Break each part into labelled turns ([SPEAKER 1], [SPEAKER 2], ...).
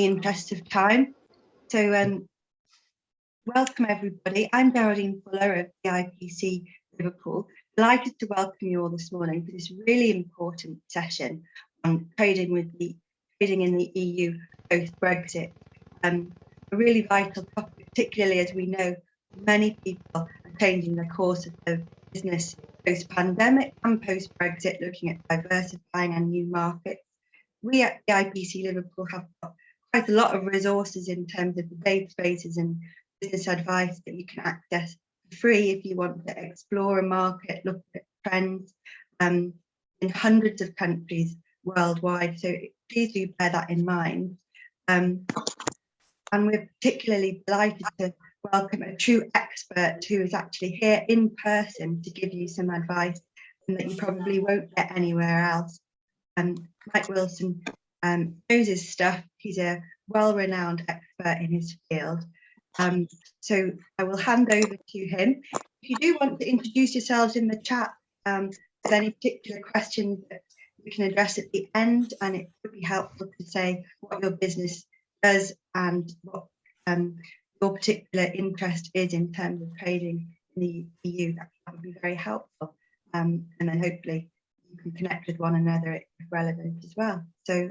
[SPEAKER 1] the interest of time. So welcome everybody. I'm Geraldine Fuller of the IPC Liverpool. Delighted to welcome you all this morning for this really important session on trading in the EU post-Brexit. A really vital topic, particularly as we know many people are changing the course of their business post-pandemic and post-Brexit, looking at diversifying and new markets. We at the IPC Liverpool have got quite a lot of resources in terms of the databases and business advice that you can access for free if you want to explore a market, look at trends in hundreds of countries worldwide. So please do bear that in mind. And we're particularly delighted to welcome a true expert who is actually here in person to give you some advice and that you probably won't get anywhere else. Mike Wilson knows his stuff. He's a well-renowned expert in his field. So I will hand over to him. If you do want to introduce yourselves in the chat with any particular questions that we can address at the end, and it would be helpful to say what your business does and what your particular interest is in terms of trading in the EU, that would be very helpful. And then hopefully you can connect with one another if relevant as well. So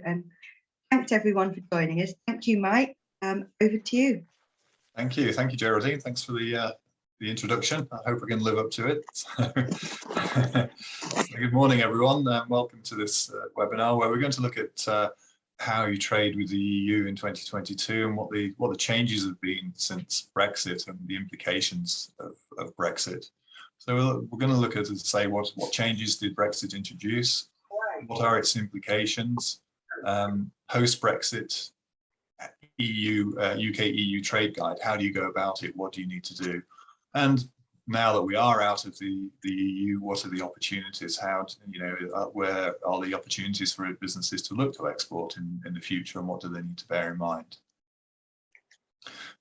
[SPEAKER 1] thanks everyone for joining us. Thank you, Mike. Over to you.
[SPEAKER 2] Thank you, Geraldine. Thanks for the introduction. I hope I can live up to it. So good morning, everyone. Welcome to this webinar where we're going to look at how you trade with the EU in 2022 and what the changes have been since Brexit and the implications of Brexit. So we're going to look at, as I say, what changes did Brexit introduce, what are its implications, post-Brexit UK-EU trade guide, how do you go about it, what do you need to do, and now that we are out of the EU, what are the opportunities, where are the opportunities for businesses to look to export in the future, and what do they need to bear in mind.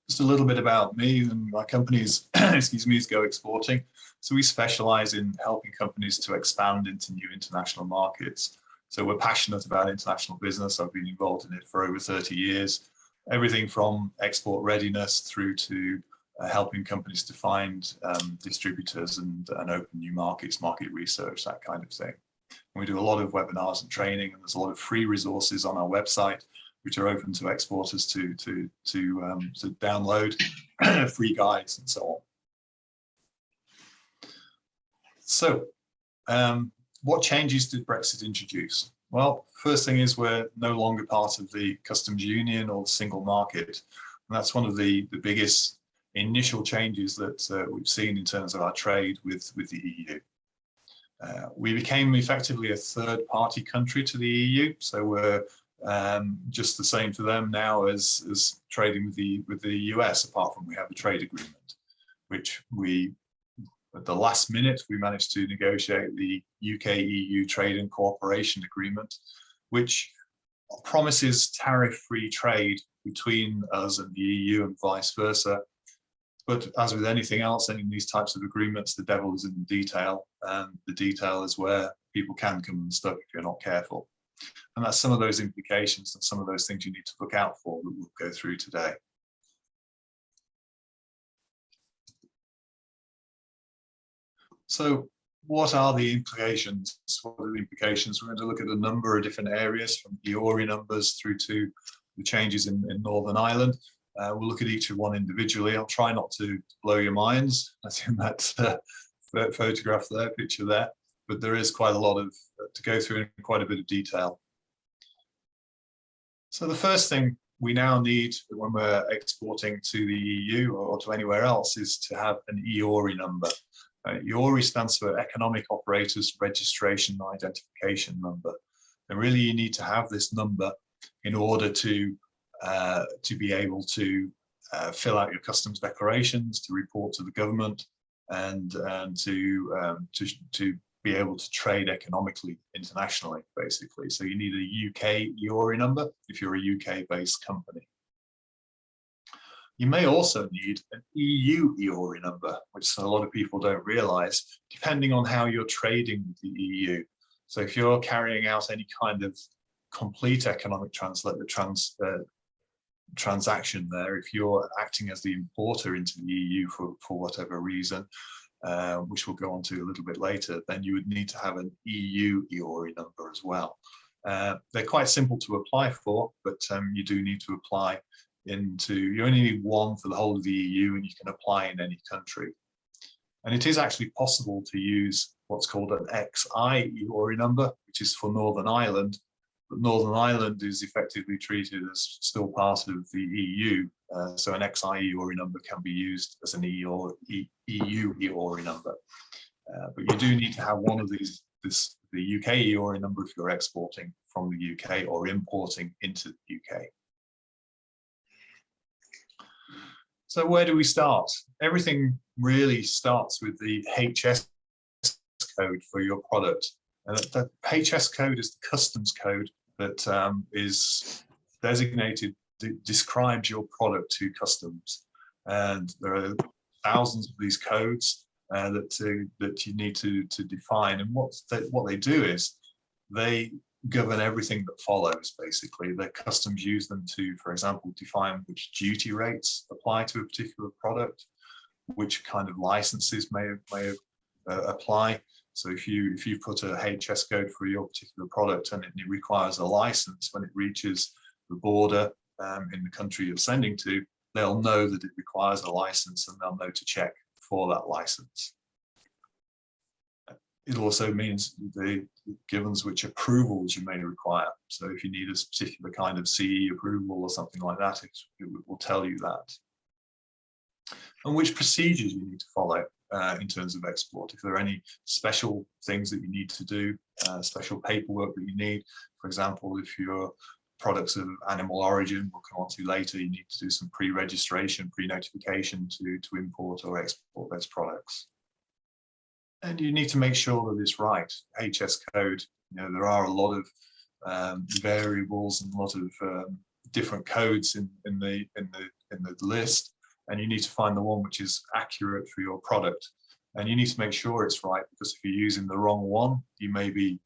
[SPEAKER 2] Just a little bit about me and my company's excuse me, is Go Exporting. So we specialize in helping companies to expand into new international markets. So we're passionate about international business. I've been involved in it for over 30 years. Everything from export readiness through to helping companies to find distributors and open new markets, market research, that kind of thing. And we do a lot of webinars and training, and there's a lot of free resources on our website which are open to exporters to download, free guides and so on. So what changes did Brexit introduce? Well, first thing is we're no longer part of the customs union or the single market. And that's one of the biggest initial changes that we've seen in terms of our trade with the EU. We became effectively a third-party country to the EU, so we're just the same to them now as trading with the US, apart from we have a trade agreement, which at the last minute, we managed to negotiate the UK-EU Trade and Cooperation Agreement, which promises tariff-free trade between us and the EU and vice versa. But as with anything else, in these types of agreements, the devil is in the detail, and the detail is where people can come unstuck if you're not careful. And that's some of those implications and some of those things you need to look out for that we'll go through today. So what are the implications? What are the implications? We're going to look at a number of different areas, from EORI numbers through to the changes in Northern Ireland. We'll look at each one individually. I'll try not to blow your minds, as in that photograph there, picture there, but there is quite a lot of to go through in quite a bit of detail. So the first thing we now need when we're exporting to the EU or to anywhere else is to have an EORI number. EORI stands for Economic Operators Registration Identification Number. And really you need to have this number in order to be able to fill out your customs declarations, to report to the government, and to be able to trade economically internationally, basically. So you need a UK EORI number if you're a UK-based company. You may also need an EU EORI number, which a lot of people don't realize, depending on how you're trading with the EU. So if you're carrying out any kind of complete economic transaction there. If you're acting as the importer into the EU for whatever reason, which we'll go on to a little bit later, then you would need to have an EU EORI number as well. They're quite simple to apply for, but you do need to apply you only need one for the whole of the EU, and you can apply in any country. And it is actually possible to use what's called an XI EORI number, which is for Northern Ireland. But Northern Ireland is effectively treated as still part of the EU. So an XI EORI number can be used as an EU EORI number. But you do need to have one of these, the UK EORI number if you're exporting from the UK or importing into the UK. So where do we start? Everything really starts with the HS code for your product. And that HS code is the customs code that is designated, describes your product to customs. And there are thousands of these codes that you need to define. And what they do is they govern everything that follows, basically. The customs use them to, for example, define which duty rates apply to a particular product, which kind of licenses may apply. So if you put a HS code for your particular product and it requires a license when it reaches the border in the country you're sending to, they'll know that it requires a license and they'll know to check for that license. It also means it governs which approvals you may require. So if you need a particular kind of CE approval or something like that, it will tell you that. And which procedures you need to follow in terms of export. If there are any special things that you need to do, special paperwork that you need. For example, if your products of animal origin, we'll come on to later, you need to do some pre-registration, pre-notification to import or export those products. And you need to make sure that it's right. HS code, there are a lot of variables and a lot of different codes in the list, and you need to find the one which is accurate for your product. And you need to make sure it's right, because if you're using the wrong one, you may be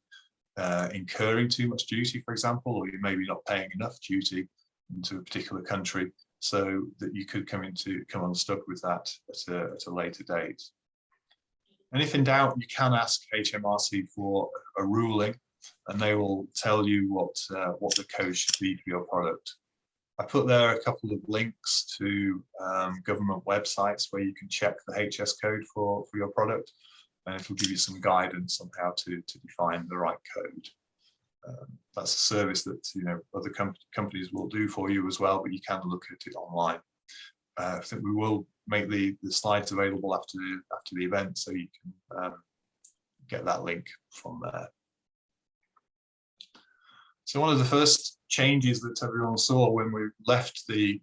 [SPEAKER 2] incurring too much duty, for example, or you may be not paying enough duty into a particular country, so that you could come unstuck with that at a later date. And if in doubt, you can ask HMRC for a ruling, and they will tell you what the code should be for your product. I put there a couple of links to government websites where you can check the HS code for your product, and it will give you some guidance on how to define the right code. That's a service that other companies will do for you as well, but you can look at it online. I think we will make the slides available after the event, so you can get that link from there. So one of the first changes that everyone saw when we left the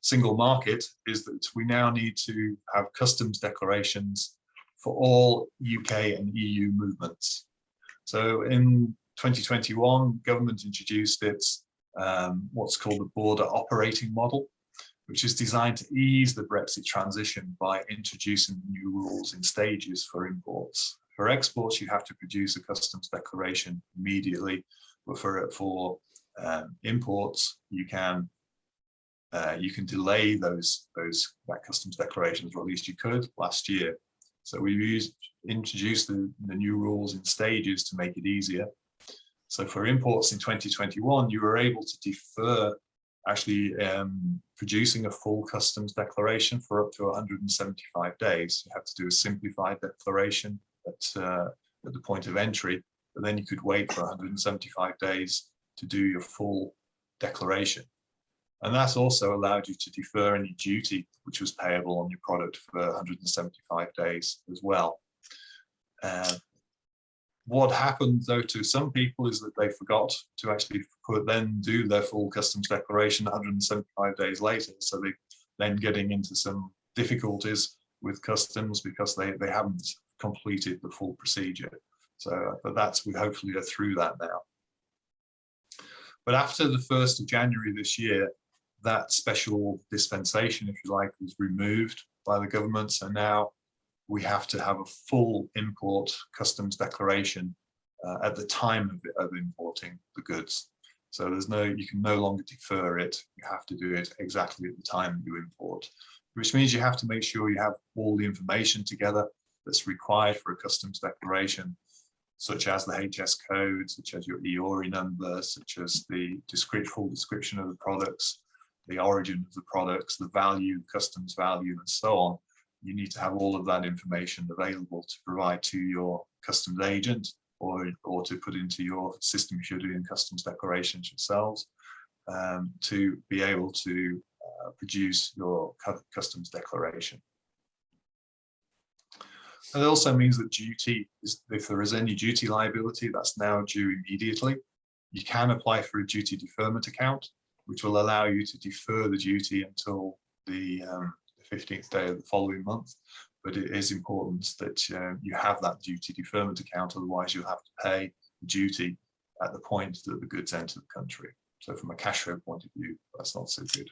[SPEAKER 2] single market is that we now need to have customs declarations for all UK and EU movements. So in 2021, government introduced its what's called the border operating model, which is designed to ease the Brexit transition by introducing new rules in stages for imports. For exports, you have to produce a customs declaration immediately, but for imports, you can delay that customs declarations, or at least you could last year. So we introduced the new rules in stages to make it easier. So for imports in 2021, you were able to defer actually producing a full customs declaration for up to 175 days. You have to do a simplified declaration at the point of entry, but then you could wait for 175 days to do your full declaration. And that also allowed you to defer any duty which was payable on your product for 175 days as well. What happened though to some people is that they forgot to actually do their full customs declaration 175 days later. So they then getting into some difficulties with customs because they haven't completed the full procedure. So, but we hopefully are through that now. But after the 1st of January this year, that special dispensation, if you like, was removed by the government. So now we have to have a full import customs declaration at the time of importing the goods. So you can no longer defer it. You have to do it exactly at the time you import, which means you have to make sure you have all the information together that's required for a customs declaration, such as the HS code, such as your EORI number, such as the full description of the products, the origin of the products, the value, customs value, and so on. You need to have all of that information available to provide to your customs agent or to put into your system if you're doing customs declarations yourselves, to be able to produce your customs declaration. And it also means that if there is any duty liability, that's now due immediately. You can apply for a duty deferment account, which will allow you to defer the duty until the 15th day of the following month. But it is important that you have that duty deferment account, otherwise you'll have to pay the duty at the point that the goods enter the country. So from a cash flow point of view, that's not so good.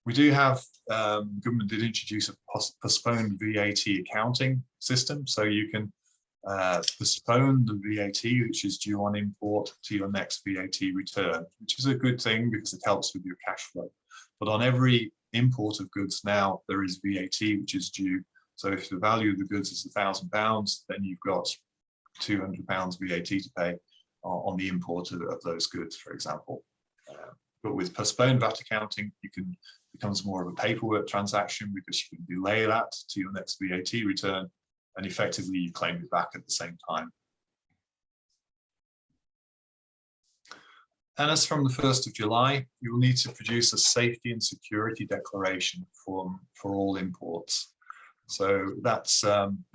[SPEAKER 2] We do have, government did introduce a postponed VAT accounting system, so you can postpone the VAT, which is due on import, to your next VAT return, which is a good thing because it helps with your cash flow. But on every import of goods now, there is VAT, which is due. So if the value of the goods is £1,000, then you've got £200 VAT to pay on the import of those goods, for example. But with postponed VAT accounting, becomes more of a paperwork transaction because you can delay that to your next VAT return, and effectively you claim it back at the same time. And as from the 1st of July, you will need to produce a safety and security declaration for all imports. So that's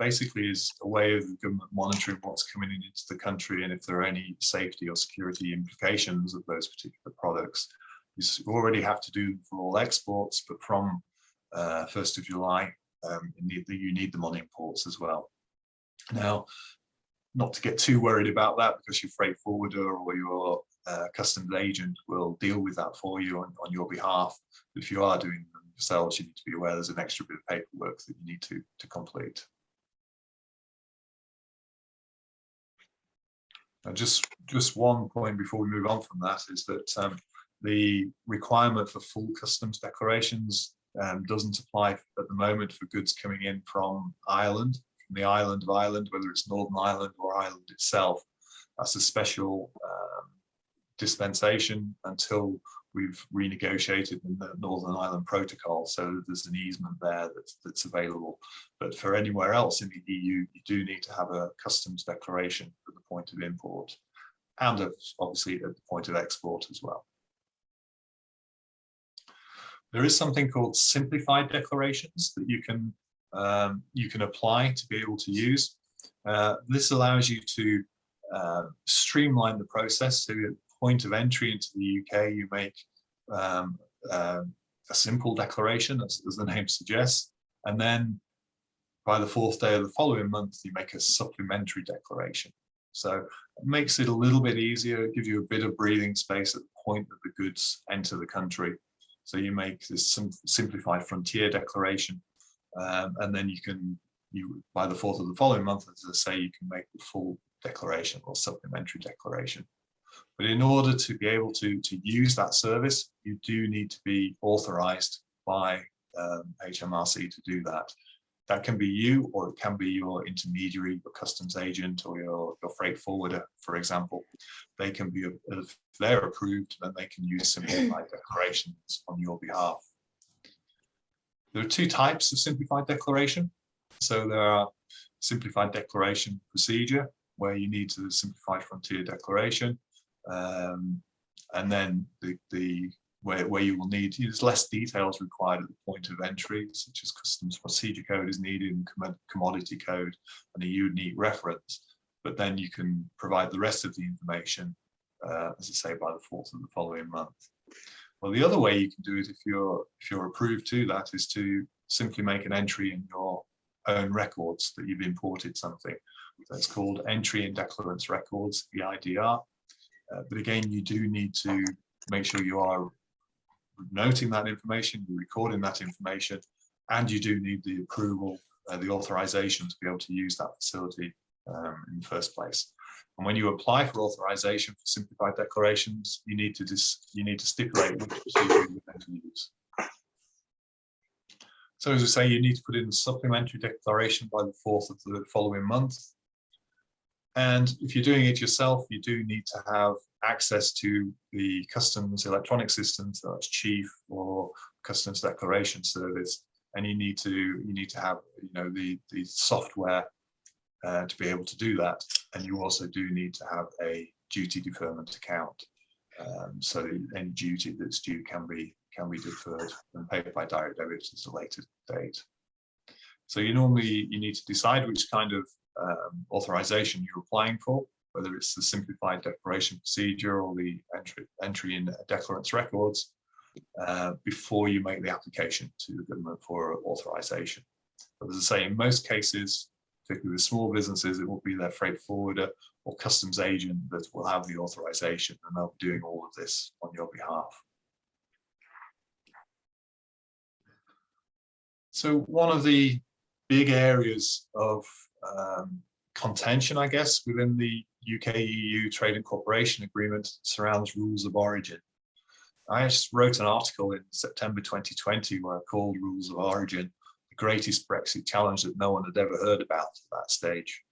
[SPEAKER 2] basically is a way of the government monitoring what's coming into the country and if there are any safety or security implications of those particular products. You already have to do them for all exports, but from 1st of July, you need them on imports as well. Now, not to get too worried about that because your freight forwarder or your customs agent will deal with that for you on your behalf. But if you are doing them yourselves, you need to be aware there's an extra bit of paperwork that you need to complete. Now, just one point before we move on from that is that the requirement for full customs declarations doesn't apply at the moment for goods coming in from Ireland, from the island of Ireland, whether it's Northern Ireland or Ireland itself. That's a special dispensation until we've renegotiated the Northern Ireland Protocol, so there's an easement there that's available. But for anywhere else in the EU, you do need to have a customs declaration at the point of import and obviously at the point of export as well. There is something called simplified declarations that you can apply to be able to use. This allows you to streamline the process. So at the point of entry into the UK, you make a simple declaration, as the name suggests, and then by the 4th day of the following month, you make a supplementary declaration. So it makes it a little bit easier, it gives you a bit of breathing space at the point that the goods enter the country. So you make this simplified frontier declaration, and then by the 4th of the following month, as I say, you can make the full declaration or supplementary declaration. But in order to be able to use that service, you do need to be authorized by HMRC to do that. That can be you, or it can be your intermediary, your customs agent, or your freight forwarder, for example. They can be, if they're approved, then they can use simplified declarations on your behalf. There are two types of simplified declaration. So there are simplified declaration procedure, where you need to simplified frontier declaration, and then where you will need, there's less details required at the point of entry, such as customs procedure code is needed, and commodity code, and a unique reference. But then you can provide the rest of the information, as I say, by the 4th of the following month. Well, the other way you can do it, if you're approved to that, is to simply make an entry in your own records that you've imported something. That's called entry in declarants records, EIDR. But again, you do need to make sure you are noting that information, you're recording that information, and you do need the approval, the authorization to be able to use that facility in the first place. And when you apply for authorization for simplified declarations, you need to stipulate which procedure you're going to use. So as I say, you need to put in a supplementary declaration by the 4th of the following month. And if you're doing it yourself, you do need to have access to the customs electronic systems, so that's Chief or Customs Declaration Service, and you need to have the software to be able to do that. And you also do need to have a duty deferment account, so any duty that's due can be deferred and paid by direct debit at a later date. So you need to decide which kind of authorization you're applying for, whether it's the simplified declaration procedure or the entry in declarant's records, before you make the application to the government for authorization. But as I say, in most cases, particularly with small businesses, it will be their freight forwarder or customs agent that will have the authorization, and they'll be doing all of this on your behalf. So one of the big areas of contention, I guess, within the UK-EU Trade and Cooperation Agreement surrounds rules of origin. I just wrote an article in September 2020 where I called rules of origin the greatest Brexit challenge that no one had ever heard about at that stage.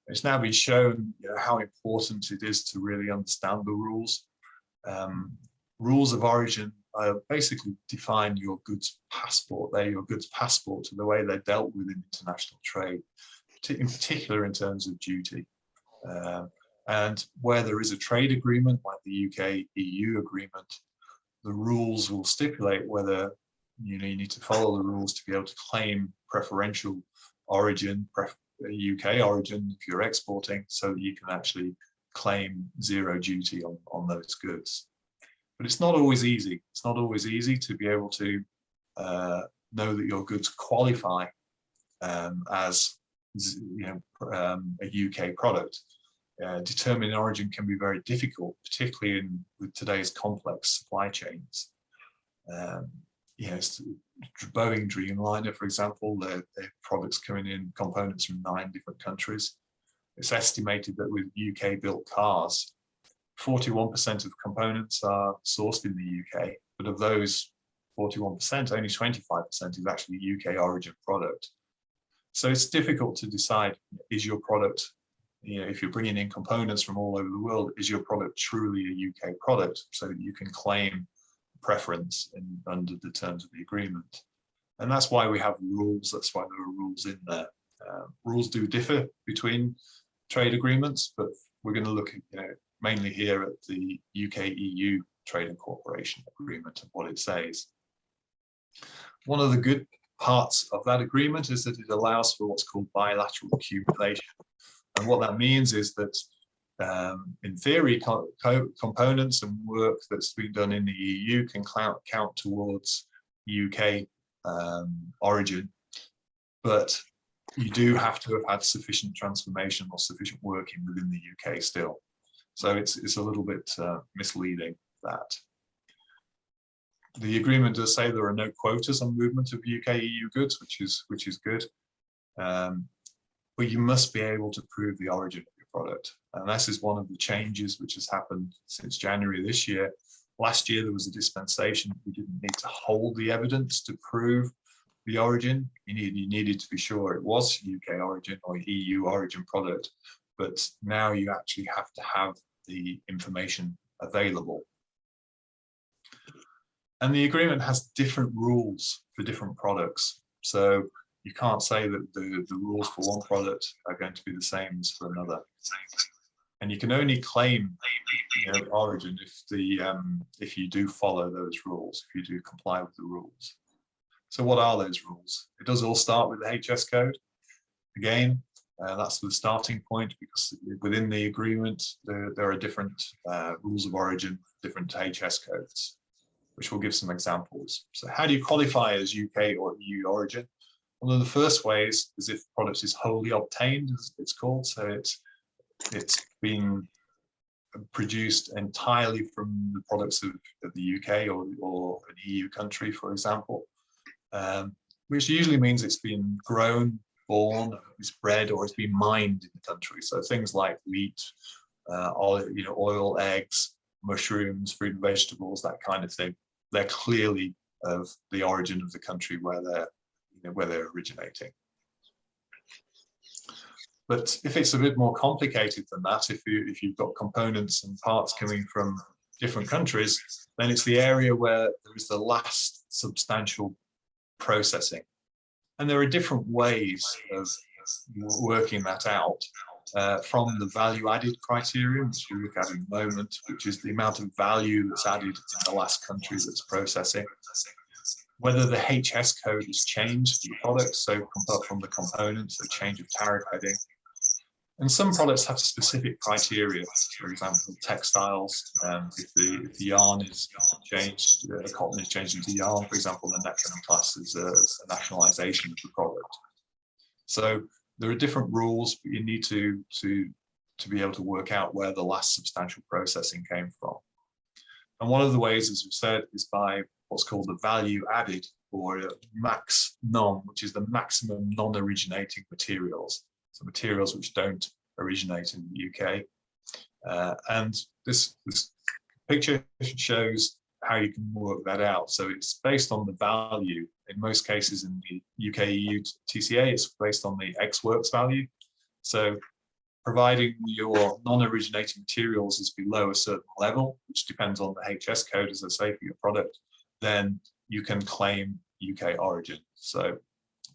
[SPEAKER 2] It's now been shown how important it is to really understand the rules. Rules of origin basically define your goods passport. They're your goods passport to the way they're dealt with in international trade, in particular in terms of duty. And where there is a trade agreement like the UK-EU agreement, the rules will stipulate whether you need to follow the rules to be able to claim preferential origin, UK origin if you're exporting, so that you can actually claim zero duty on those goods. But it's not always easy. It's not always easy to be able to know that your goods qualify as a UK product. Determining origin can be very difficult, particularly with today's complex supply chains. Boeing Dreamliner, for example, their products coming in components from 9 different countries. It's estimated that with UK-built cars, 41% of components are sourced in the UK, but of those 41%, only 25% is actually UK origin product. So it's difficult to decide, is your product, if you're bringing in components from all over the world, is your product truly a UK product so that you can claim preference under the terms of the agreement? And that's why we have rules. That's why there are rules in there. Rules do differ between trade agreements, but we're going to look at mainly here at the UK-EU Trade and Cooperation Agreement and what it says. One of the good parts of that agreement is that it allows for what's called bilateral accumulation. And what that means is that in theory, components and work that's been done in the EU can count towards UK origin, but you do have to have had sufficient transformation or sufficient working within the UK still. So it's a little bit misleading that. The agreement does say there are no quotas on movement of UK-EU goods, which is good. But you must be able to prove the origin of your product. And this is one of the changes which has happened since January this year. Last year, there was a dispensation. We didn't need to hold the evidence to prove the origin. You needed to be sure it was UK origin or EU origin product. But now you actually have to have the information available. And the agreement has different rules for different products. So you can't say that the rules for one product are going to be the same as for another. And you can only claim origin if you do follow those rules, if you do comply with the rules. So what are those rules? It does all start with the HS code. Again, that's the starting point, because within the agreement, there are different rules of origin, different HS codes, which we'll give some examples. So how do you qualify as UK or EU origin? One of the first ways is if the product is wholly obtained, as it's called. So it's been produced entirely from the products of the UK or an EU country, for example, which usually means it's been grown born, it's bred, or it's been mined in the country. So things like wheat, oil, eggs, mushrooms, fruit and vegetables, that kind of thing. They're clearly of the origin of the country where they're originating. But if it's a bit more complicated than that, if you've got components and parts coming from different countries, then it's the area where there is the last substantial processing. And there are different ways of working that out from the value added criterion, which we look at in a moment, which is the amount of value that's added in the last country that's processing. Whether the HS code has changed the product, so from the components, a change of tariff heading. And some products have specific criteria. For example, textiles, if the yarn is changed, cotton is changed into yarn, for example, then that can be classed as a nationalization of the product. So there are different rules, but you need to be able to work out where the last substantial processing came from. And one of the ways, as we've said, is by what's called the value added, or max non, which is the maximum non-originating materials. So materials which don't originate in the UK. And this picture shows how you can work that out. So it's based on the value. In most cases in the UK-EU TCA, it's based on the ex-works value. So providing your non-originating materials is below a certain level, which depends on the HS code, as I say, for your product, then you can claim UK origin. So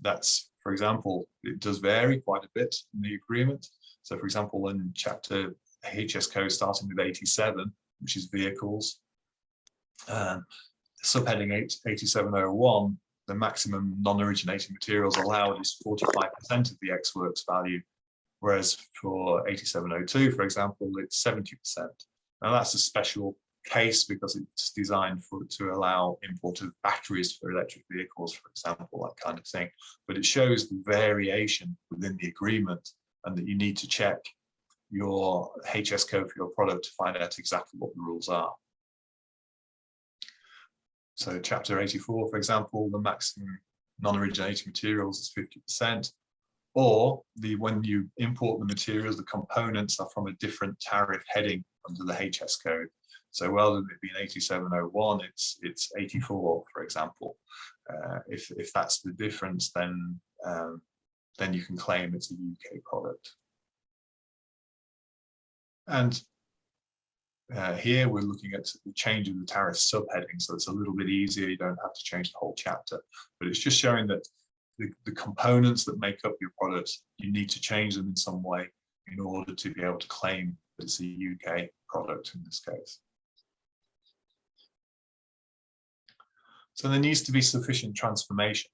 [SPEAKER 2] that's, for example, it does vary quite a bit in the agreement. So for example, in chapter HS code starting with 87, which is vehicles, subheading 8701, the maximum non-originating materials allowed is 45% of the ex-works value, whereas for 8702, for example, it's 70%. Now that's a special case because it's designed to allow import of batteries for electric vehicles, for example, that kind of thing. But it shows the variation within the agreement, and that you need to check your HS code for your product to find out exactly what the rules are. So chapter 84, for example, the maximum non-originating materials is 50%, or when you import the materials, the components are from a different tariff heading under the HS code. So rather than it being 8701, it's 84, for example. If that's the difference, then you can claim it's a UK product. And here we're looking at the change of the tariff subheading, so it's a little bit easier. You don't have to change the whole chapter, but it's just showing that the components that make up your product, you need to change them in some way in order to be able to claim that it's a UK product in this case. So there needs to be sufficient transformation.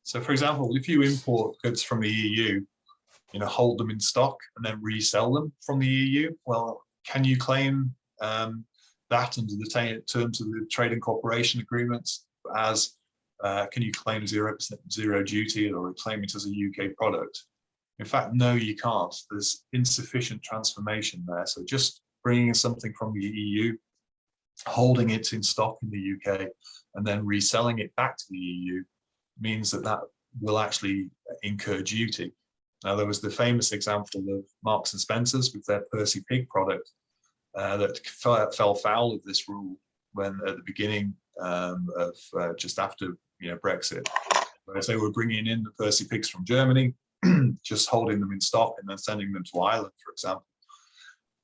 [SPEAKER 2] So for example, if you import goods from the EU, hold them in stock and then resell them from the EU, well, can you claim that under the terms of the trade and cooperation agreements as, can you claim 0% zero duty or claim it as a UK product? In fact, no, you can't. There's insufficient transformation there. So just bringing something from the EU, holding it in stock in the UK, and then reselling it back to the EU means that will actually incur duty. Now, there was the famous example of Marks and Spencer's with their Percy Pig product that fell foul of this rule when at the beginning of just after Brexit, whereas they were bringing in the Percy pigs from Germany, just holding them in stock and then sending them to Ireland, for example.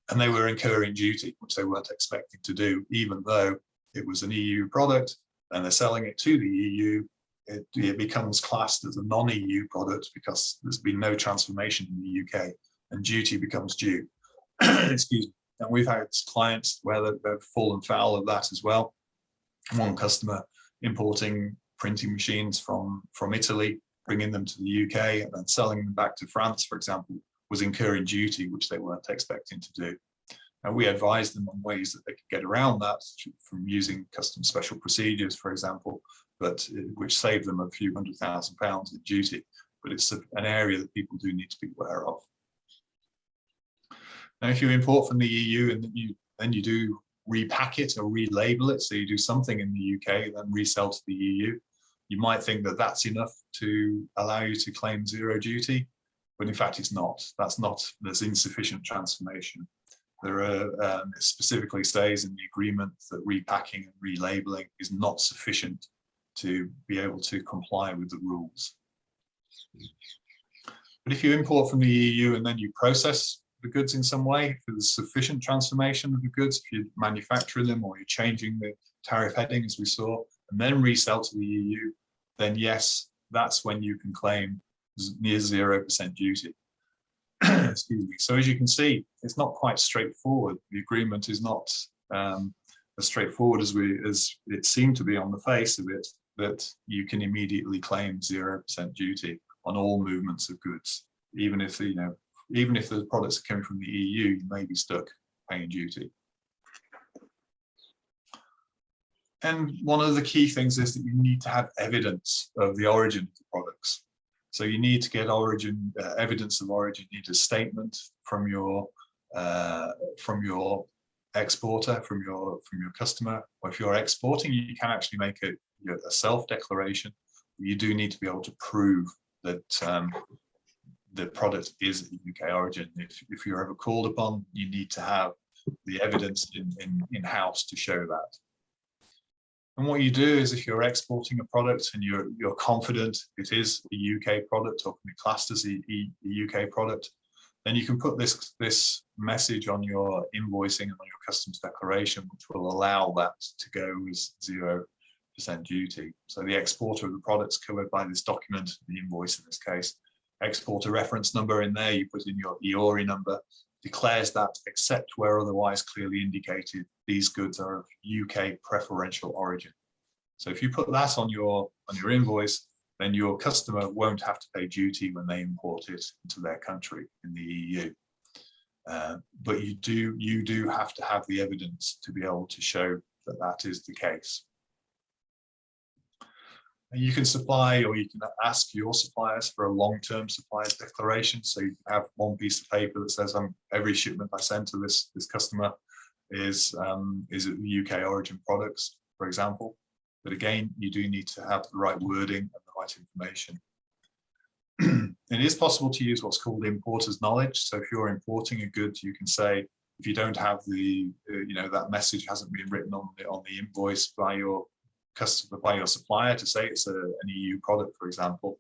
[SPEAKER 2] And they were incurring duty, which they weren't expecting to do, even though it was an EU product and they're selling it to the EU. It becomes classed as a non-EU product because there's been no transformation in the UK, and duty becomes due. Excuse me. And we've had clients where they've fallen foul of that as well. One customer importing printing machines from Italy, bringing them to the UK and then selling them back to France, for example, was incurring duty, which they weren't expecting to do. And we advised them on ways that they could get around that from using custom special procedures, for example, but which saved them a few £100,000 in duty. But it's an area that people do need to be aware of. Now, if you import from the EU and then you do repack it or relabel it, so you do something in the UK, then resell to the EU, You might think that that's enough to allow you to claim zero duty, but in fact it's not. There's insufficient transformation. It specifically says in the agreement that repacking and relabeling is not sufficient to be able to comply with the rules. But if you import from the EU and then you process the goods in some way, if there's sufficient transformation of the goods, if you're manufacturing them or you're changing the tariff heading as we saw, and then resell to the EU, then yes, that's when you can claim near 0% duty. Excuse me. So as you can see, it's not quite straightforward. The agreement is not as straightforward as it seemed to be on the face of it, that you can immediately claim 0% duty on all movements of goods, even if the products are coming from the EU, you may be stuck paying duty. And one of the key things is that you need to have evidence of the origin of the products. So you need to get origin, evidence of origin. You need a statement from your exporter, from your customer. Or if you're exporting, you can actually make a self-declaration. You do need to be able to prove that the product is UK origin. If you're ever called upon, you need to have the evidence in-house to show that. And what you do is, if you're exporting a product and you're confident it is a UK product or can be classed as a UK product, then you can put this message on your invoicing and on your customs declaration, which will allow that to go as 0% duty. So the exporter of the product's covered by this document, the invoice in this case. Exporter reference number in there, you put in your EORI number, declares that except where otherwise clearly indicated, these goods are of UK preferential origin. So if you put that on your invoice, then your customer won't have to pay duty when they import it into their country in the EU. But you do have to have the evidence to be able to show that that is the case. And you can supply, or you can ask your suppliers for a long-term suppliers declaration. So you have one piece of paper that says every shipment I send to this customer is UK origin products, for example. But again, you do need to have the right wording and the right information. It is possible to use what's called importer's knowledge. So if you're importing a good, you can say, if you don't have the, that message hasn't been written on the invoice by your customer, by your supplier, to say it's an EU product, for example,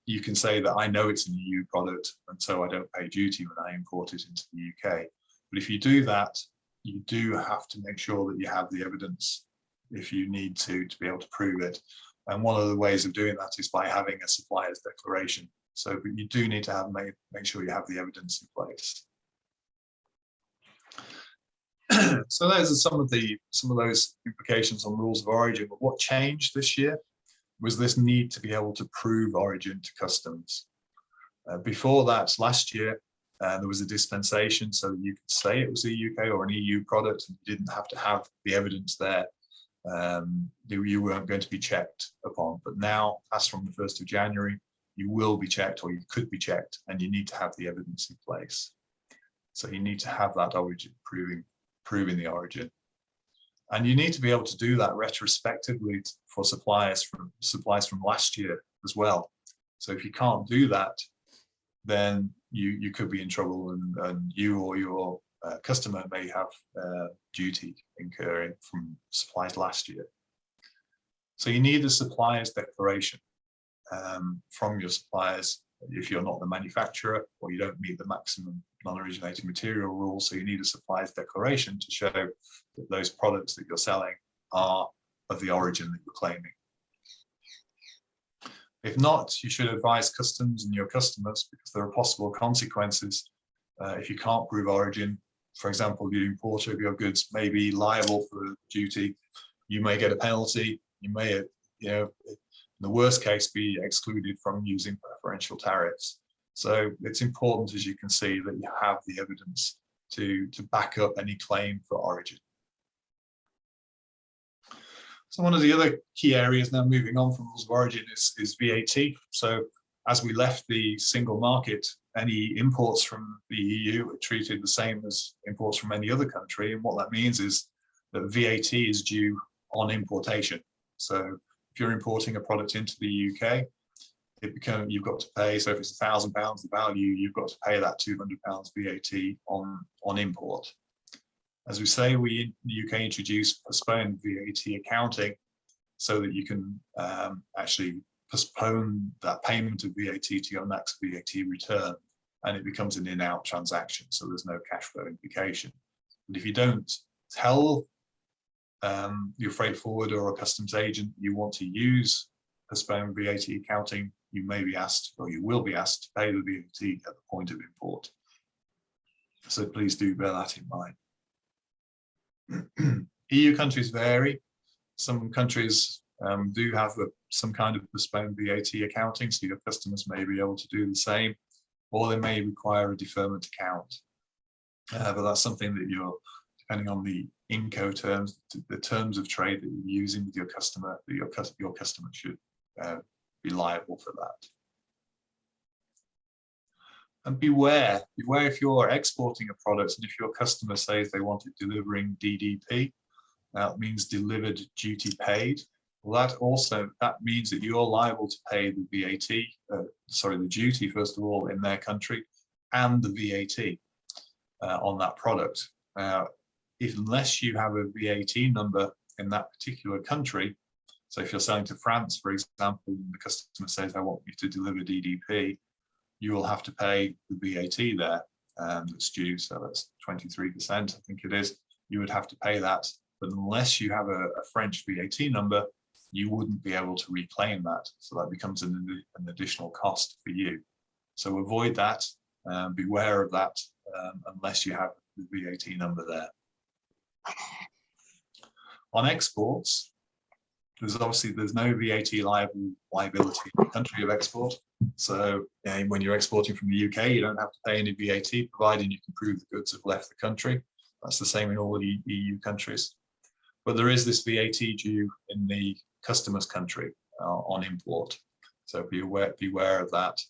[SPEAKER 2] you can say that I know it's an EU product and so I don't pay duty when I import it into the UK. But if you do that, you do have to make sure that you have the evidence if you need to be able to prove it. And one of the ways of doing that is by having a supplier's declaration. So but you do need to make sure you have the evidence in place. So those are some of those implications on rules of origin. But what changed this year was this need to be able to prove origin to customs. Before that, last year, there was a dispensation so that you could say it was a UK or an EU product and you didn't have to have the evidence there. You weren't going to be checked upon. But now, as from the 1st of January, you will be checked, or you could be checked, and you need to have the evidence in place. So you need to have that origin, proving the origin. And you need to be able to do that retrospectively for suppliers from last year as well. So if you can't do that, then you could be in trouble, and you or your customer may have duty incurring from supplies last year. So you need a supplier's declaration from your suppliers if you're not the manufacturer or you don't meet the maximum non-originating material rule. So you need a supplier's declaration to show that those products that you're selling are of the origin that you're claiming. If not, you should advise customs and your customers, because there are possible consequences if you can't prove origin. For example, the importer of your goods may be liable for duty. You may get a penalty. You may, in the worst case, be excluded from using preferential tariffs. So it's important, as you can see, that you have the evidence to back up any claim for origin. So one of the other key areas now, moving on from rules of origin, is VAT. So as we left the single market, any imports from the EU are treated the same as imports from any other country. And what that means is that VAT is due on importation. So If you're importing a product into the UK, you've got to pay, so if it's £1,000 the value, you've got to pay that £200 VAT on import. As we say, we in the UK introduced postponed VAT accounting so that you can actually postpone that payment of VAT to your next VAT return, and it becomes an in-out transaction, so there's no cash flow implication. But if you don't tell your freight forwarder or a customs agent you want to use postponed VAT accounting, you may be asked, or you will be asked, to pay the VAT at the point of import. So please do bear that in mind. EU countries vary. Some countries do have some kind of postponed VAT accounting, so your customers may be able to do the same, or they may require a deferment account. But that's something that you're, depending on the inco terms, the terms of trade that you're using with your customer, that your customer should be liable for that. And beware if you're exporting a product and if your customer says they want it delivering DDP, that means delivered duty paid. Well, that means that you're liable to pay the VAT, the duty first of all in their country, and the VAT on that product. Unless you have a VAT number in that particular country, so if you're selling to France, for example, and the customer says, I want you to deliver DDP, you will have to pay the VAT there that's due, so that's 23%, I think it is. You would have to pay that, but unless you have a French VAT number, you wouldn't be able to reclaim that, so that becomes an additional cost for you. So avoid that, beware of that, unless you have the VAT number there. On exports, there's no VAT liability in the country of export. So when you're exporting from the UK, you don't have to pay any VAT, providing you can prove the goods have left the country. That's the same in all the EU countries. But there is this VAT due in the customer's country on import. So beware of that.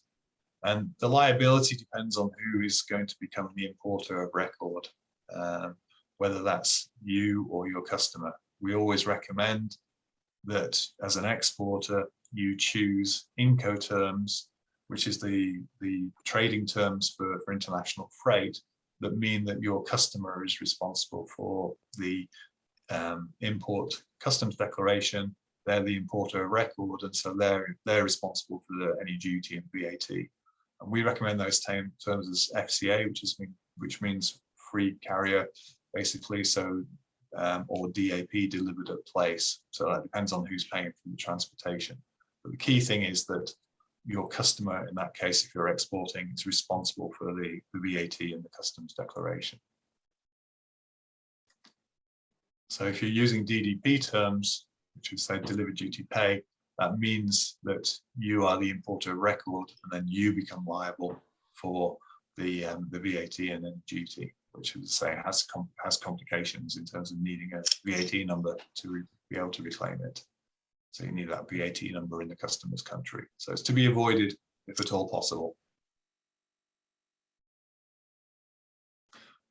[SPEAKER 2] And the liability depends on who is going to become the importer of record, whether that's you or your customer. We always recommend that as an exporter, you choose inco terms, which is the trading terms for international freight, that mean that your customer is responsible for the import customs declaration. They're the importer of record, and so they're responsible for any duty and VAT. And we recommend those terms as FCA, which means free carrier, basically. So or DAP, delivered at place. So that depends on who's paying for the transportation. But the key thing is that your customer, in that case, if you're exporting, is responsible for the VAT and the customs declaration. So if you're using DDP terms, which is say delivered duty pay, that means that you are the importer of record, and then you become liable for the VAT and then duty, which is say has complications in terms of needing a VAT number to be able to reclaim it. So you need that VAT number in the customer's country. So it's to be avoided if at all possible.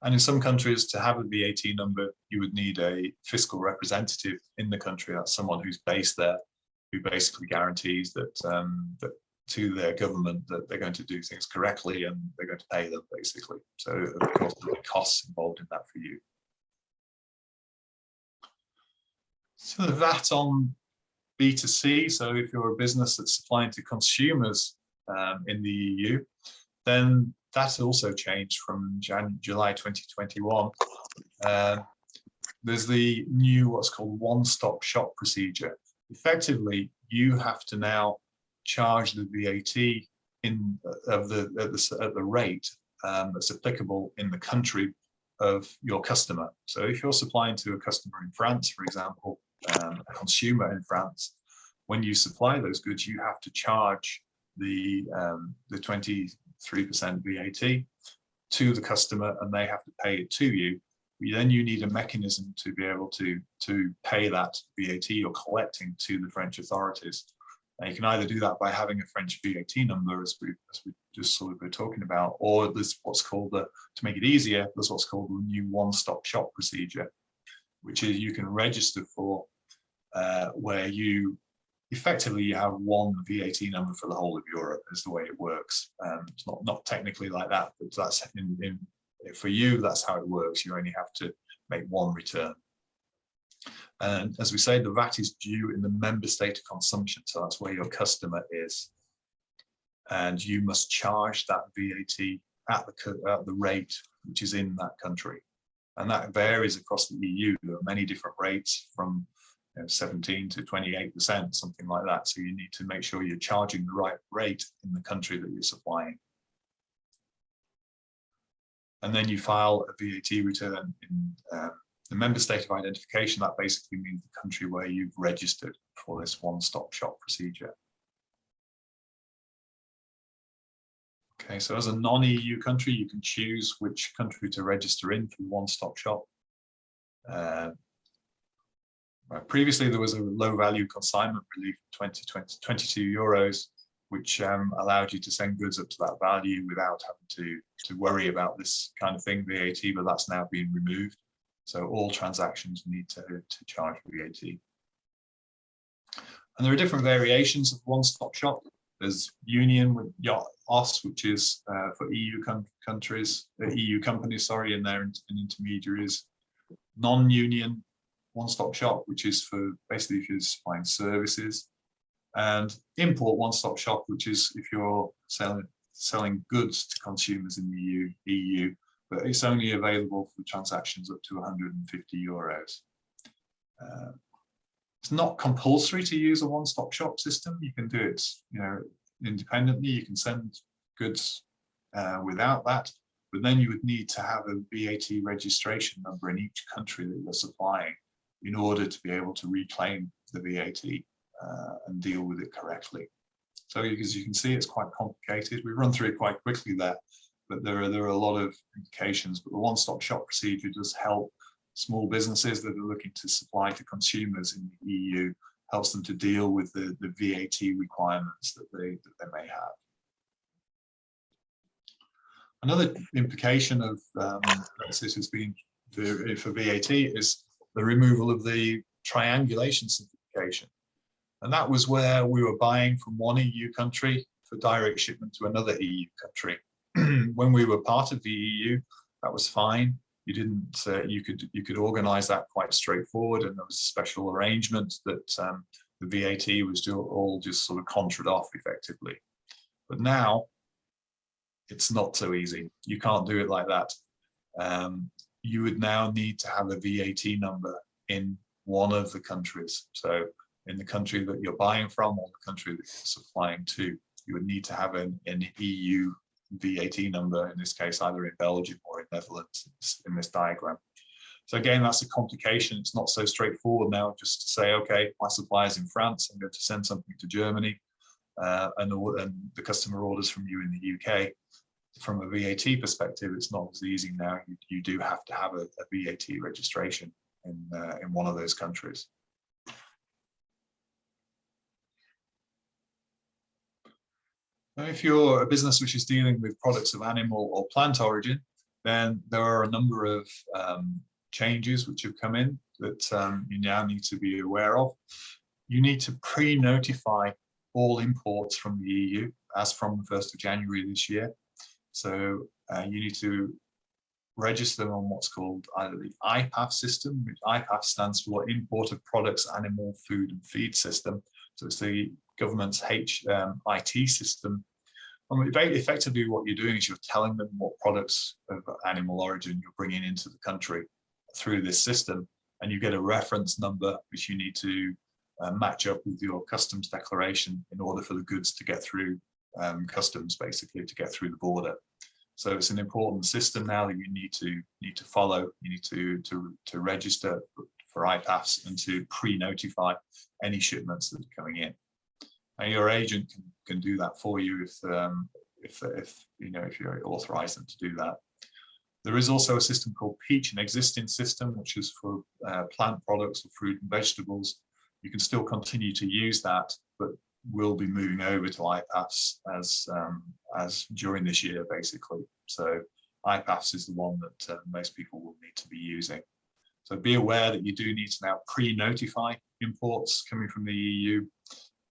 [SPEAKER 2] And in some countries, to have a VAT number, you would need a fiscal representative in the country. That's someone who's based there, who basically guarantees that, to their government that they're going to do things correctly and they're going to pay them, basically. So of course, there are costs involved in that for you. So the VAT on B2C, so if you're a business that's supplying to consumers in the EU, then that's also changed from July 2021. There's the new what's called one-stop shop procedure. Effectively, you have to now charge the VAT at the rate that's applicable in the country of your customer. So if you're supplying to a customer in France, for example, a consumer in France, when you supply those goods, you have to charge the 23% VAT to the customer, and they have to pay it to you. Then you need a mechanism to be able to pay that VAT you're collecting to the French authorities. Now you can either do that by having a French VAT number, as we just sort of were talking about, or there's what's called to make it easier, there's what's called the new one-stop shop procedure, which is you can register for where you effectively you have one VAT number for the whole of Europe is the way it works. It's not technically like that, but that's for you, that's how it works. You only have to make one return. And as we say, the VAT is due in the member state of consumption. So that's where your customer is. And you must charge that VAT at the rate which is in that country. And that varies across the EU. There are many different rates from 17 to 28%, something like that. So you need to make sure you're charging the right rate in the country that you're supplying. And then you file a VAT return in the member state of identification. That basically means the country where you've registered for this one-stop shop procedure. Okay, so as a non-EU country, you can choose which country to register in for one-stop shop. Previously, there was a low-value consignment relief, 22 euros, which allowed you to send goods up to that value without having to worry about this kind of thing, VAT, but that's now been removed. So all transactions need to charge VAT. And there are different variations of one-stop shop. There's Union with OS, which is for EU countries, EU companies, sorry, and their intermediaries. Non-union one-stop shop, which is for basically if you're supplying services. And import one-stop shop, which is if you're selling goods to consumers in the EU, but it's only available for transactions up to 150 euros. It's not compulsory to use a one-stop shop system. You can do it, independently. You can send goods without that, but then you would need to have a VAT registration number in each country that you're supplying in order to be able to reclaim the VAT and deal with it correctly. So as you can see, it's quite complicated. We've run through it quite quickly there, but there are a lot of implications. But the one-stop shop procedure does help small businesses that are looking to supply to consumers in the EU, helps them to deal with the VAT requirements that they may have. Another implication of Brexit has been for VAT is the removal of the triangulation simplification. And that was where we were buying from one EU country for direct shipment to another EU country. When we were part of the EU, that was fine. You didn't. You could organise that quite straightforward, and there was a special arrangement that the VAT was all just sort of contraed off effectively. But now it's not so easy. You can't do it like that. You would now need to have a VAT number in one of the countries. So in the country that you're buying from or the country that you're supplying to, you would need to have an EU VAT number, in this case, either in Belgium or in Netherlands in this diagram. So again, that's a complication. It's not so straightforward now just to say, okay, my supplier's in France, I'm going to send something to Germany and the customer orders from you in the UK. From a VAT perspective, it's not as easy now. You do have to have a VAT registration in one of those countries. Now, if you're a business which is dealing with products of animal or plant origin, then there are a number of changes which have come in that you now need to be aware of. You need to pre-notify all imports from the EU as from the 1st of January this year. So you need to register them on what's called either the IPAF system, which IPAF stands for Imported Products Animal Food and Feed System. So it's the government's IT system. And very effectively what you're doing is you're telling them what products of animal origin you're bringing into the country through this system, and you get a reference number which you need to match up with your customs declaration in order for the goods to get through customs, basically to get through the border. So it's an important system now that you need to follow. You need to register for IPAFs and to pre-notify any shipments that are coming in. Now your agent can do that for you if you authorize them to do that. There is also a system called Peach, an existing system which is for plant products or fruit and vegetables. You can still continue to use that, but we'll be moving over to IPAFs as during this year, basically. So IPAFs is the one that most people will need to be using. So be aware that you do need to now pre-notify imports coming from the EU.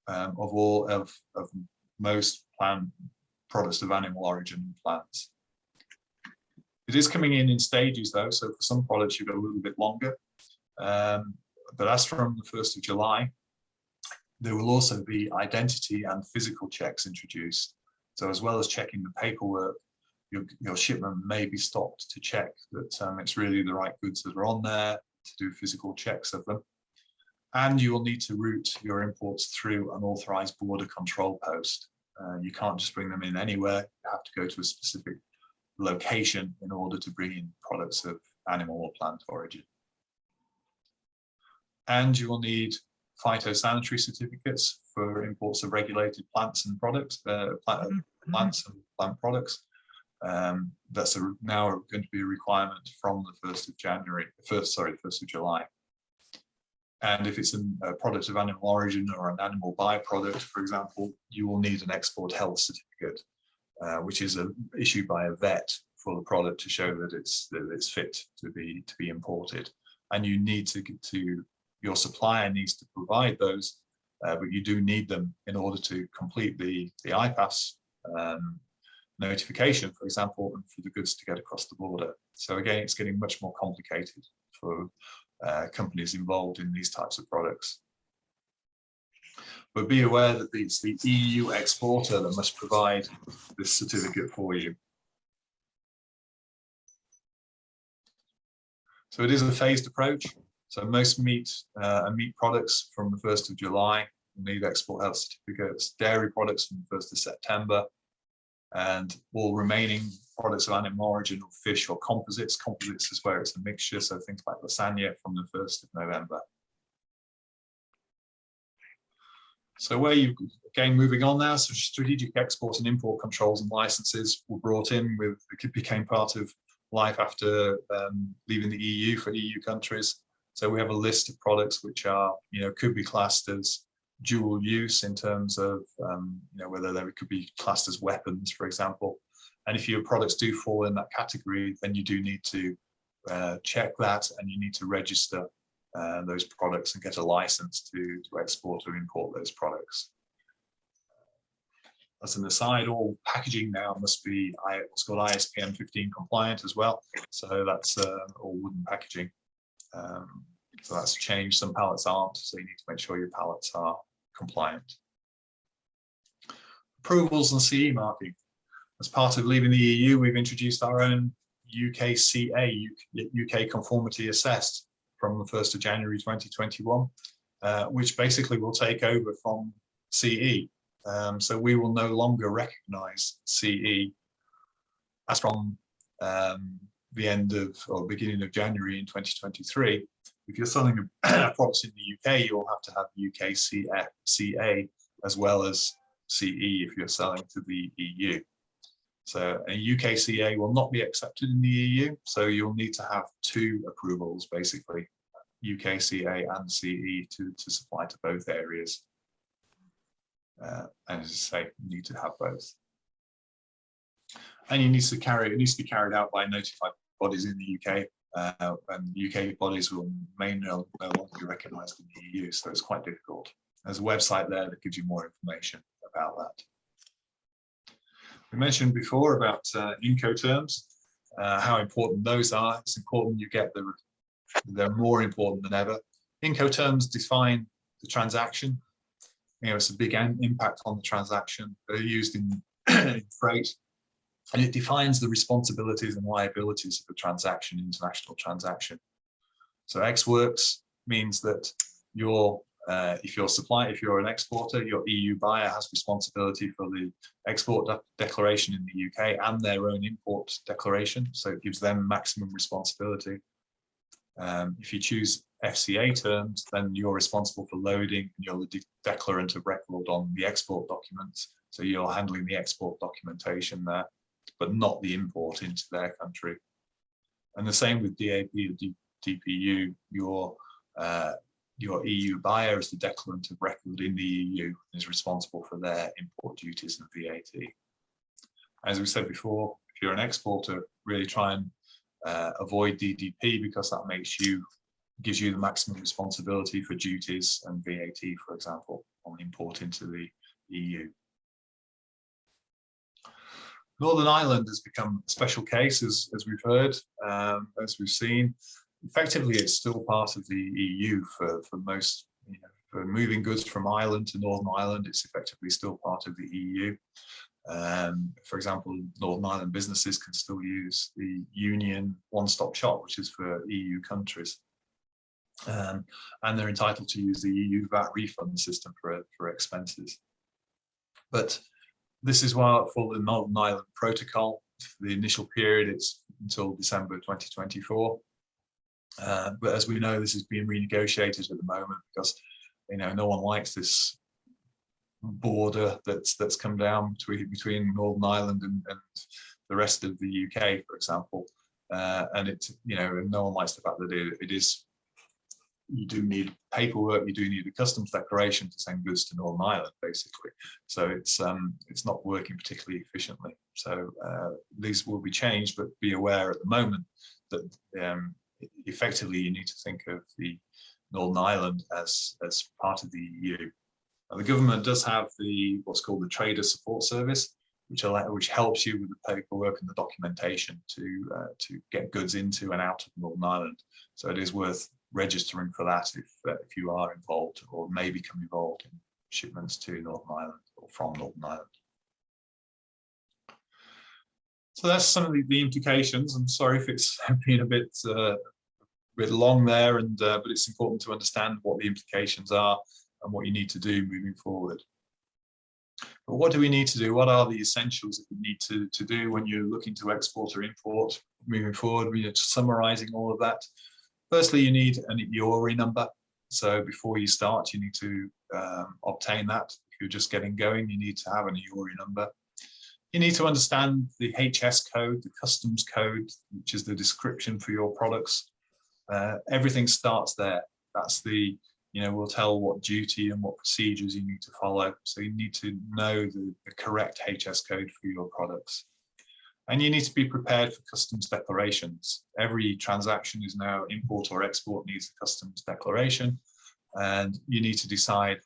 [SPEAKER 2] of most plant products of animal origin plants. It is coming in stages though, so for some products you've got a little bit longer. But as from the 1st of July, there will also be identity and physical checks introduced. So as well as checking the paperwork, your shipment may be stopped to check that it's really the right goods that are on there, to do physical checks of them. And you will need to route your imports through an authorized border control post. You can't just bring them in anywhere. You have to go to a specific location in order to bring in products of animal or plant origin. And you will need phytosanitary certificates for imports of regulated plants and products, plants and plant products. That's now going to be a requirement from the 1st of January, 1st of July. And if it's a product of animal origin or an animal byproduct, for example, you will need an export health certificate, which is issued by a vet for the product to show that it's fit to be imported. And you need your supplier needs to provide those, but you do need them in order to complete the IPAS notification, for example, and for the goods to get across the border. So again, it's getting much more complicated for companies involved in these types of products. But be aware that it's the EU exporter that must provide this certificate for you. So it is a phased approach. So most meat and meat products from the 1st of July need export health certificates, dairy products from the 1st of September, and all remaining products of animal origin or fish or composites. Composites is where it's a mixture, so things like lasagna from the 1st of November. So again, moving on now, so strategic export and import controls and licenses were brought in it became part of life after leaving the EU for EU countries. So we have a list of products which are, could be classed as dual use in terms of, whether they could be classed as weapons, for example. And if your products do fall in that category, then you do need to check that, and you need to register those products and get a license to export or import those products. As an aside, all packaging now must be what's called ISPM 15 compliant as well. So that's all wooden packaging. So that's changed. Some pallets aren't, so you need to make sure your pallets are compliant. Approvals and CE marking. As part of leaving the EU, we've introduced our own UKCA, UK Conformity Assessed, from the 1st of January 2021, which basically will take over from CE. So we will no longer recognise CE as from the end of or beginning of January in 2023. If you're selling products in the UK, you'll have to have UKCA as well as CE if you're selling to the EU. So a UKCA will not be accepted in the EU, so you'll need to have two approvals, basically, UKCA and CE to supply to both areas. And as I say, you need to have both. And it needs to be carried out by notified bodies in the UK, and UK bodies may no longer be recognised in the EU, so it's quite difficult. There's a website there that gives you more information about that. We mentioned before about inco terms, how important those are. It's important you get they're more important than ever. Inco terms define the transaction. It's a big impact on the transaction. They're used in freight, and it defines the responsibilities and liabilities of the transaction, international transaction. So Ex Works means that if you're an exporter, your EU buyer has responsibility for the export declaration in the UK and their own import declaration. So it gives them maximum responsibility. If you choose FCA terms, then you're responsible for loading, and you're the declarant of record on the export documents. So you're handling the export documentation there, but not the import into their country. And the same with DAP or DPU, your EU buyer is the declarant of record in the EU and is responsible for their import duties and VAT. As we said before, if you're an exporter, really try and avoid DDP, because that gives you the maximum responsibility for duties and VAT, for example, on import into the EU. Northern Ireland has become a special case, as we've heard, as we've seen. Effectively, it's still part of the EU for most, for moving goods from Ireland to Northern Ireland, it's effectively still part of the EU. For example, Northern Ireland businesses can still use the Union OneStop Shop, which is for EU countries. And they're entitled to use the EU VAT refund system for expenses. But this is why for the Northern Ireland Protocol, for the initial period, it's until December 2024. But as we know, this is being renegotiated at the moment because no one likes this border that's come down between Northern Ireland and the rest of the UK, for example. And no one likes the fact that it is. You do need paperwork, you do need a customs declaration to send goods to Northern Ireland, basically. So it's not working particularly efficiently. So these will be changed, but be aware at the moment that effectively you need to think of the Northern Ireland as part of the EU. Now, the government does have what's called the Trader Support Service, which helps you with the paperwork and the documentation to get goods into and out of Northern Ireland. So it is worth registering for that if you are involved or may become involved in shipments to Northern Ireland or from Northern Ireland. So that's some of the implications. I'm sorry if it's been a bit long there, but it's important to understand what the implications are and what you need to do moving forward. But what do we need to do? What are the essentials that we need to do when you're looking to export or import moving forward? Just summarizing all of that. Firstly, you need an EORI number. So before you start, you need to obtain that. If you're just getting going, you need to have an EORI number. You need to understand the HS code, the customs code, which is the description for your products. Everything starts there. That's will tell what duty and what procedures you need to follow. So you need to know the correct HS code for your products. And you need to be prepared for customs declarations. Every transaction is now import or export needs a customs declaration. And you need to decide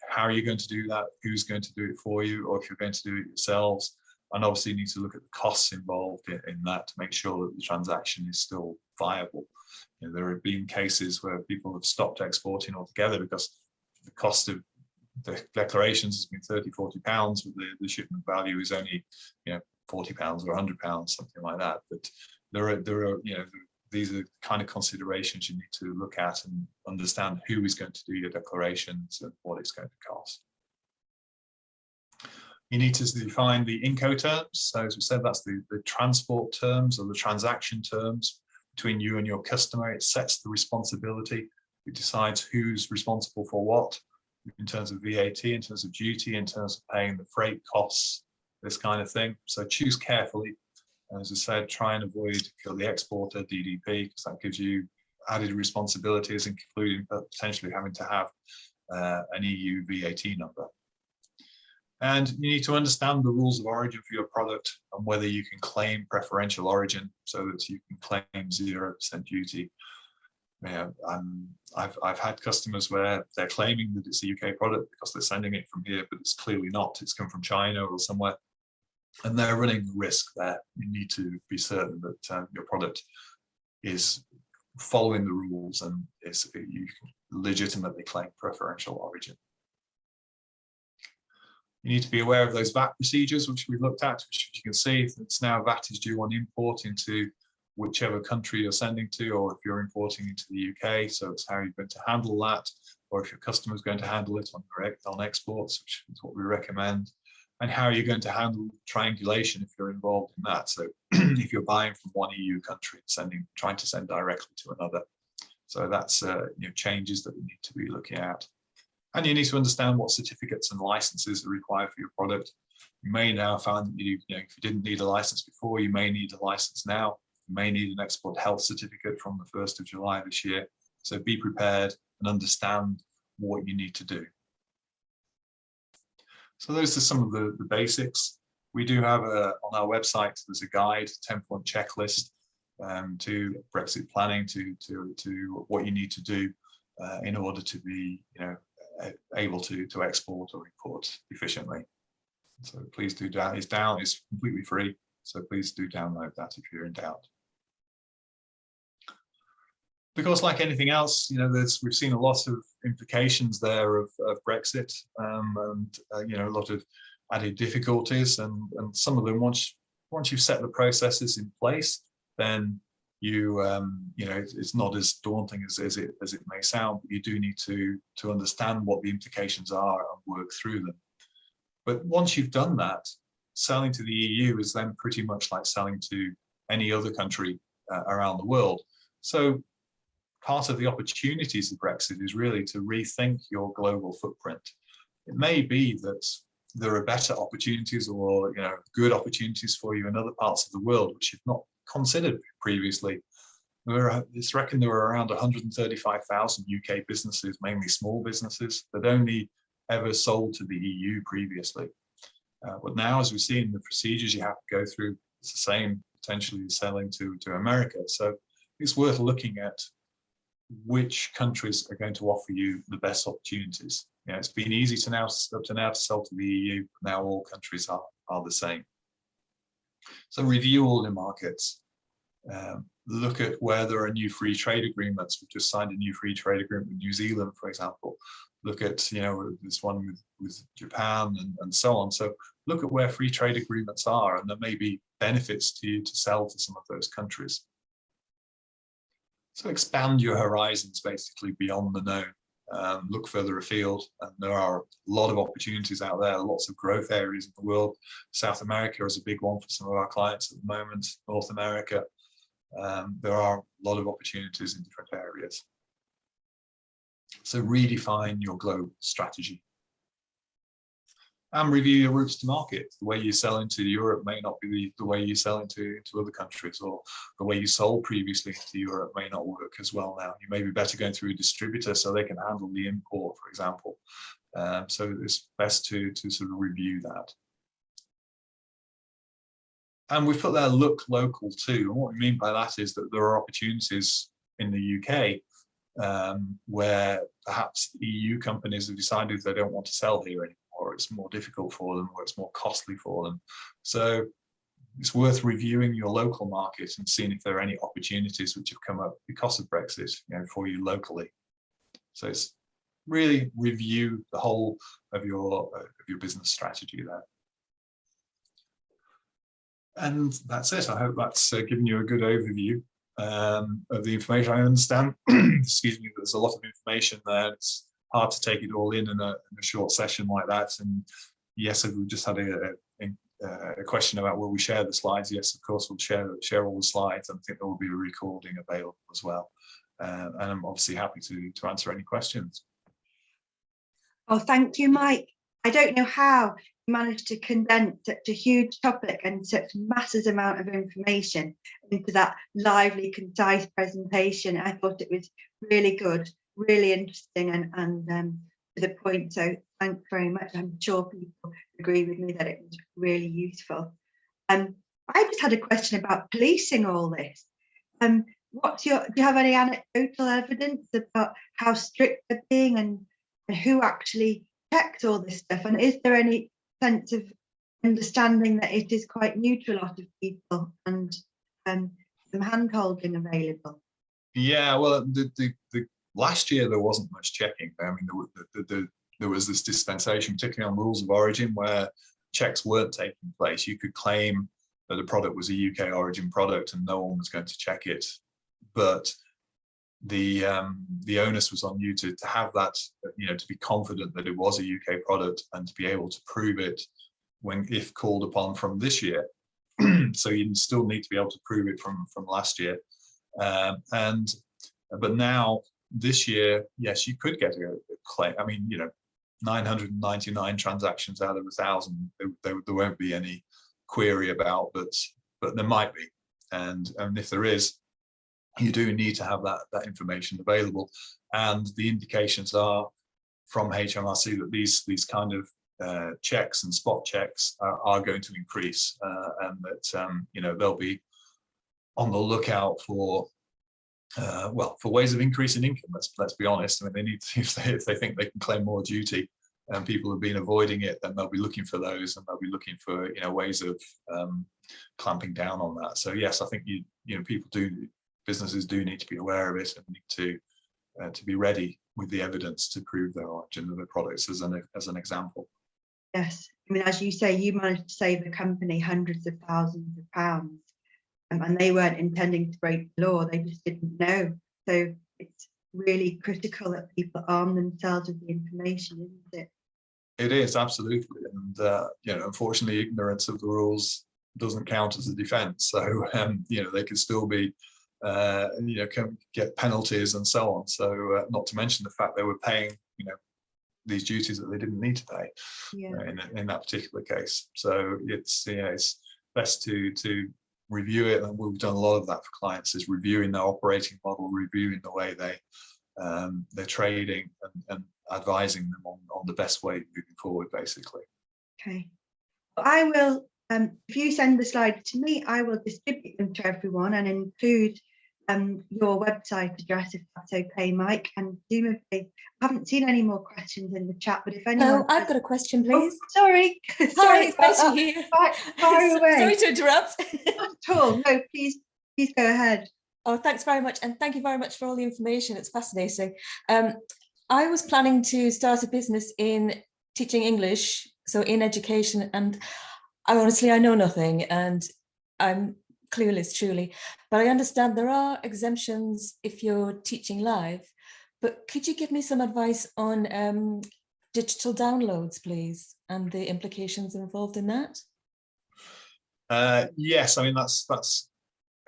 [SPEAKER 2] how you're going to do that, who's going to do it for you, or if you're going to do it yourselves. And obviously you need to look at the costs involved in that to make sure that the transaction is still viable. There have been cases where people have stopped exporting altogether because the cost of the declarations has been £30–40, but the shipment value is only £40 or £100, something like that. But there are these are the kind of considerations you need to look at and understand who is going to do your declarations and what it's going to cost. You need to define the inco terms. So as we said, that's the transport terms or the transaction terms between you and your customer. It sets the responsibility. It decides who's responsible for what in terms of VAT, in terms of duty, in terms of paying the freight costs, this kind of thing. So choose carefully. As I said, try and avoid kill the exporter, DDP, because that gives you added responsibilities, including potentially having to have an EU VAT number. And you need to understand the rules of origin for your product and whether you can claim preferential origin so that you can claim 0% duty. I've had customers where they're claiming that it's a UK product because they're sending it from here, but it's clearly not. It's come from China or somewhere, and they're running a risk there. You need to be certain that your product is following the rules and you can legitimately claim preferential origin. You need to be aware of those VAT procedures, which we've looked at, which you can see it's now VAT is due on import into whichever country you're sending to, or if you're importing into the UK. So it's how you're going to handle that, or if your customer is going to handle it on exports, which is what we recommend, and how you're going to handle triangulation if you're involved in that. So if you're buying from one EU country and trying to send directly to another. So that's changes that we need to be looking at. And you need to understand what certificates and licenses are required for your product. You may now find that if you didn't need a license before, you may need a license now. You may need an export health certificate from the 1st of July this year. So be prepared and understand what you need to do. So those are some of the basics. We do have on our website, there's a guide, 10-point checklist to Brexit planning, to what you need to do in order to be able to export or import efficiently. So please do it's completely free. So please do download that if you're in doubt. Because like anything else, we've seen a lot of implications there of Brexit, and a lot of added difficulties, and some of them once you've set the processes in place, then it's not as daunting as it may sound. But you do need to understand what the implications are and work through them. But once you've done that, selling to the EU is then pretty much like selling to any other country around the world. So part of the opportunities of Brexit is really to rethink your global footprint. It may be that there are better opportunities or good opportunities for you in other parts of the world which you've not considered previously. It's reckoned there were around 135,000 UK businesses, mainly small businesses, that only ever sold to the EU previously. But now, as we see in the procedures you have to go through, it's the same potentially as selling to America. So it's worth looking at which countries are going to offer you the best opportunities. It's been easy up to now to sell to the EU. Now all countries are the same. So review all the markets. Look at where there are new free trade agreements. We've just signed a new free trade agreement with New Zealand, for example. Look at this one with Japan and so on. So look at where free trade agreements are, and there may be benefits to you to sell to some of those countries. So expand your horizons basically beyond the known. Look further afield, and there are a lot of opportunities out there, lots of growth areas in the world. South America is a big one for some of our clients at the moment, North America. There are a lot of opportunities in different areas. So redefine your global strategy. And review your routes to market. The way you sell into Europe may not be the way you sell into other countries, or the way you sold previously into Europe may not work as well now. You may be better going through a distributor so they can handle the import, for example. So it's best to sort of review that. And we've put there look local too. And what we mean by that is that there are opportunities in the UK where perhaps EU companies have decided they don't want to sell here anymore, or it's more difficult for them, or it's more costly for them. So it's worth reviewing your local market and seeing if there are any opportunities which have come up because of Brexit, for you locally. So it's really review the whole of your business strategy there. And that's it. I hope that's given you a good overview of the information. I understand, excuse me, there's a lot of information there. It's hard to take it all in a short session like that. And yes, if we just had a question about will we share the slides? Yes, of course, we'll share all the slides. And I think there will be a recording available as well. And I'm obviously happy to answer any questions.
[SPEAKER 1] Oh, thank you, Mike. I don't know how you managed to condense such a huge topic and such massive amount of information into that lively, concise presentation. I thought it was really good, really interesting, and to the point. So thanks very much. I'm sure people agree with me that it was really useful. I just had a question about policing all this. Do you have any anecdotal evidence about how strict they're being and who actually checks all this stuff? And is there any sense of understanding that it is quite new to a lot of people, and some hand-holding available?
[SPEAKER 2] Yeah, well, the last year there wasn't much checking. I mean, there was this dispensation, particularly on rules of origin, where checks weren't taking place. You could claim that a product was a UK origin product and no one was going to check it, but the onus was on you to have that, to be confident that it was a UK product and to be able to prove it if called upon from this year. So you still need to be able to prove it from last year. But now this year, yes, you could get a claim. I mean, 999 transactions out of 1,000, there won't be any query about, but there might be, and if there is, you do need to have that information available. And the indications are from HMRC that these kind of checks and spot checks are going to increase, and that they'll be on the lookout for well, for ways of increasing income. Let's be honest. I mean, they need to, if they think they can claim more duty, and people have been avoiding it, then they'll be looking for those, and they'll be looking for ways of clamping down on that. So yes, I think businesses do need to be aware of it and need to be ready with the evidence to prove their origin of their products, as an example.
[SPEAKER 1] Yes, I mean, as you say, you managed to save the company hundreds of thousands of pounds, and they weren't intending to break the law, they just didn't know. So it's really critical that people arm themselves with the information, isn't it?
[SPEAKER 2] It is, absolutely. And unfortunately, ignorance of the rules doesn't count as a defense. So they could still be can get penalties and so on. So not to mention the fact they were paying these duties that they didn't need to pay in that particular case. So it's best to review it, and we've done a lot of that for clients, is reviewing their operating model, reviewing the way they're trading, and advising them on the best way moving forward, basically.
[SPEAKER 1] Okay, well, I will, if you send the slides to me, I will distribute them to everyone and include your website address, if that's okay, Mike. And presumably, I haven't seen any more questions in the chat, but if anyone...
[SPEAKER 3] No, I've got a question, please.
[SPEAKER 1] Oh, sorry.
[SPEAKER 3] Hi, it's Betty here.
[SPEAKER 1] Fire away.
[SPEAKER 3] Sorry to interrupt.
[SPEAKER 1] Not at all. No, please go ahead.
[SPEAKER 3] Oh, thanks very much. And thank you very much for all the information. It's fascinating. I was planning to start a business in teaching English, so in education, and I know nothing, and I'm clueless, truly, but I understand there are exemptions if you're teaching live. But could you give me some advice on digital downloads, please, and the implications involved in that?
[SPEAKER 2] Yes, I mean, that's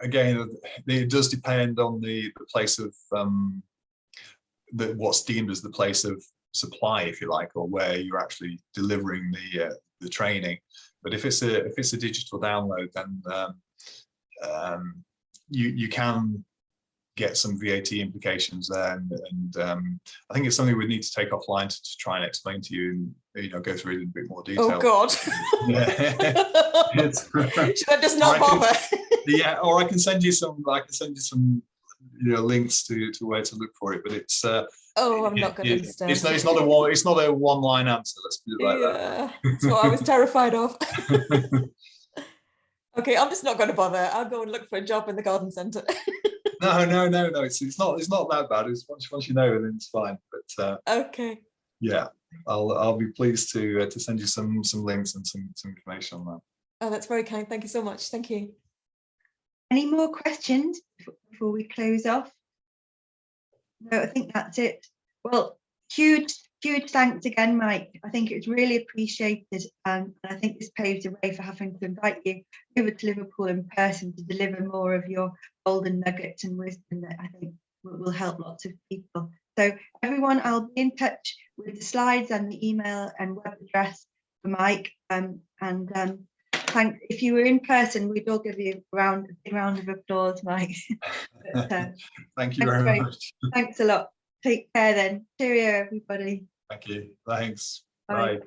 [SPEAKER 2] again, it does depend on the place of what's deemed as the place of supply, if you like, or where you're actually delivering the training. But if it's a digital download, then you can get some VAT implications there, and I think it's something we need to take offline to try and explain to you, and go through it in a bit more detail.
[SPEAKER 3] Oh God! Should I just not bother?
[SPEAKER 2] Yeah, or I can send you some. Links to where to look for it, but it's.
[SPEAKER 3] Oh, I'm not going to understand.
[SPEAKER 2] It's not a one-line answer. Let's put it like that.
[SPEAKER 3] That's what I was terrified of. Okay, I'm just not going to bother. I'll go and look for a job in the garden centre.
[SPEAKER 2] No. It's not that bad. It's once you know, then it's fine. But
[SPEAKER 3] okay.
[SPEAKER 2] Yeah, I'll be pleased to send you some links and some information on that.
[SPEAKER 3] Oh, that's very kind. Thank you so much. Thank you.
[SPEAKER 1] Any more questions before we close off? No, I think that's it. Well, huge thanks again, Mike. I think it's really appreciated, and I think this paves the way for having to invite you over to Liverpool in person to deliver more of your golden nuggets and wisdom that I think will help lots of people. So everyone, I'll be in touch with the slides and the email and web address for Mike. Thanks. If you were in person, we'd all give you a big round of applause, Mike. But,
[SPEAKER 2] thank you very much.
[SPEAKER 1] Thanks a lot. Take care then. Cheerio, everybody.
[SPEAKER 2] Thank you. Thanks.
[SPEAKER 1] Bye.
[SPEAKER 2] Bye.